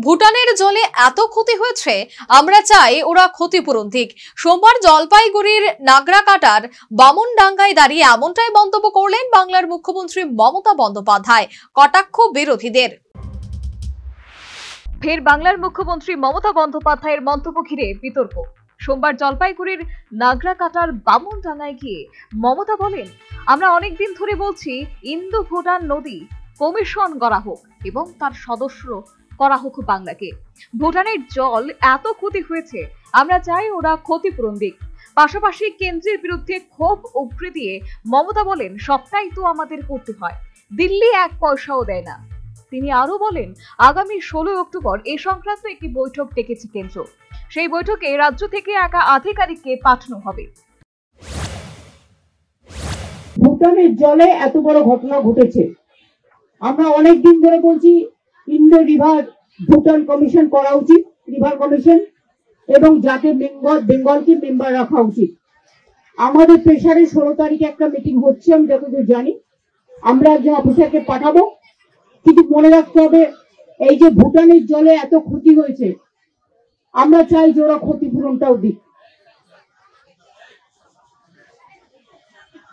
ভুটানের জলে এত ক্ষতি হয়েছে, আমরা চাই ওরা ক্ষতিপূরণ দিক। সোমবার জলপাইগুড়ির নাগরাকাটার বামনডাঙ্গায় দাঁড়িয়ে এমনটাই মন্তব্য করলেন বাংলার মুখ্যমন্ত্রী মমতা বন্দ্যোপাধ্যায়। কটাক্ষ বিরোধীদের। ফের বাংলার মুখ্যমন্ত্রী মমতা বন্দ্যোপাধ্যায়ের মন্তব্য ঘিরে বিতর্ক। সোমবার জলপাইগুড়ির নাগরাকাটার বামনডাঙ্গায় গিয়ে মমতা বলেন, আমরা অনেকদিন ধরে বলছি ইন্দো ভুটান নদী কমিশন করা হোক এবং তার সদস্য করা হোক বাংলাকে। ভুটানের জল এত ক্ষতি হয়েছে, আমরা চাই ওরা ক্ষতিপূরণ দিক। পাশাপাশি কেন্দ্রের বিরুদ্ধে ক্ষোভ উগরে দিয়ে মমতা বলেন, সবটাই তো আমাদের করতে হয়, দিল্লি এক পয়সাও দেয় না। তিনি আরো বলেন, আগামী 16 অক্টোবর এ সংক্রান্ত একটি বৈঠক ডেকেছে কেন্দ্র। সেই বৈঠকে রাজ্য থেকে একা আধিকারিককে পাঠানো হবে। ভুটানের জলে এত বড় ঘটনা ঘটেছে, আমরা অনেকদিন ধরে বলছি ইন্ডো রিভার ভুটান কমিশন করা উচিত, রিভার কমিশন, এবং যাতে বেঙ্গলকে মেম্বার রাখা উচিত। আমাদের প্রেসারে 16 তারিখে একটা মিটিং হচ্ছে, আমি যতদূর জানি। আমরা একজন অফিসারকে পাঠাবো, কিন্তু মনে রাখতে হবে এই যে ভুটানের জলে এত ক্ষতি হয়েছে, আমরা চাই যে ওরা ক্ষতিপূরণটাও দিক।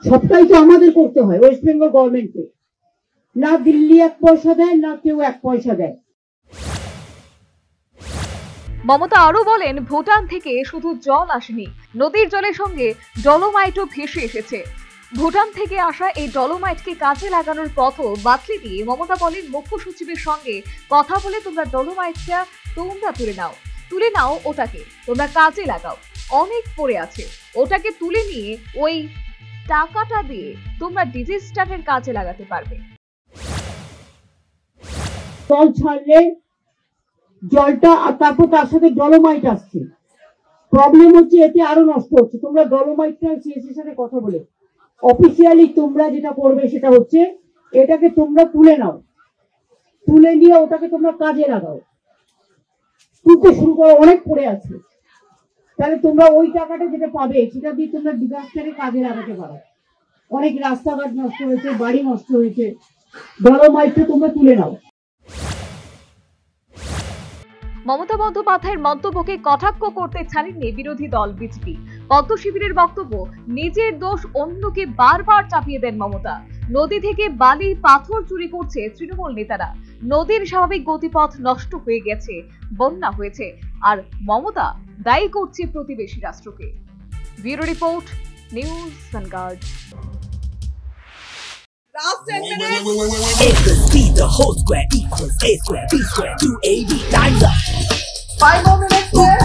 সবটাই তো আমাদের করতে হয়, ওয়েস্ট বেঙ্গল গভর্নমেন্টকে। না দিল্লি এক পয়সা দেয়, না কেউ এক পয়সা দেয়। মমতা আরো বলেন, ভুটান থেকে শুধু জল আসেনি, নদীর জলের সঙ্গে ডলোমাইটও ভেসে এসেছে। ভুটান থেকে আসা এই ডলোমাইটকে কাজে লাগানোর পথও বাতলে দিয়ে মমতা বলেন, মুখ্য সচিবের সঙ্গে কথা বলে তোমরা ডলোমাইটটা তুলে নাও, ওটাকে তোমরা কাজে লাগাও। অনেক পড়ে আছে, ওটাকে তুলে নিয়ে ওই টাকাটা দিয়ে তোমরা ডিজিস্টারের কাজে লাগাতে পারবে। জল ছাড়লে জলটা, আর তারপর তার সাথে ডলোমাইট আসছে। প্রবলেম হচ্ছে এতে আরো নষ্ট হচ্ছে। তোমরা ডলোমাইটটা সিএসসির সাথে কথা বলে অফিসিয়ালি তোমরা যেটা করবে সেটা হচ্ছে এটাকে তোমরা তুলে নাও, তুলে নিয়ে ওটাকে তোমরা কাজে লাগাও। তুলতে শুরু করো, অনেক পড়ে আছে। তাহলে তোমরা ওই টাকাটা যেটা পাবে সেটা দিয়ে তোমরা ডিজাস্টারে কাজে লাগাতে পারো। অনেক রাস্তাঘাট নষ্ট হয়েছে, বাড়ি নষ্ট হয়েছে, ডলোমাইটটা তোমরা তুলে নাও। মমতা বন্দ্যোপাধ্যায়ের মন্তব্যকে কটাক্ষ করতে ছাড়েননি বিরোধী দল বিজেপি। পদ্ম শিবিরের বক্তব্য, নিজের দোষ অন্যকে বারবার চাপিয়ে দেন মমতা। নদী থেকে বালি পাথর চুরি করছে তৃণমূল নেতারা। নদীর স্বাভাবিক গতিপথ নষ্ট হয়ে গেছে, বন্যা হয়েছে, আর মমতা দায়ী করছে প্রতিবেশী রাষ্ট্রকে। Bureau report, news vanguard. A plus B, the whole square equals A square, B square, 2AB, time's up. 5 more minutes there.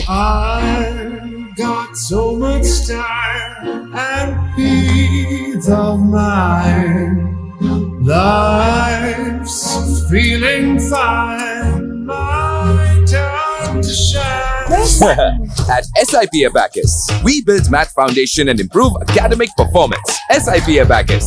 I've got so much time and peace of mind. Life's feeling fine, my time to shine. At SIP Abacus, we build math foundation and improve academic performance. SIP Abacus,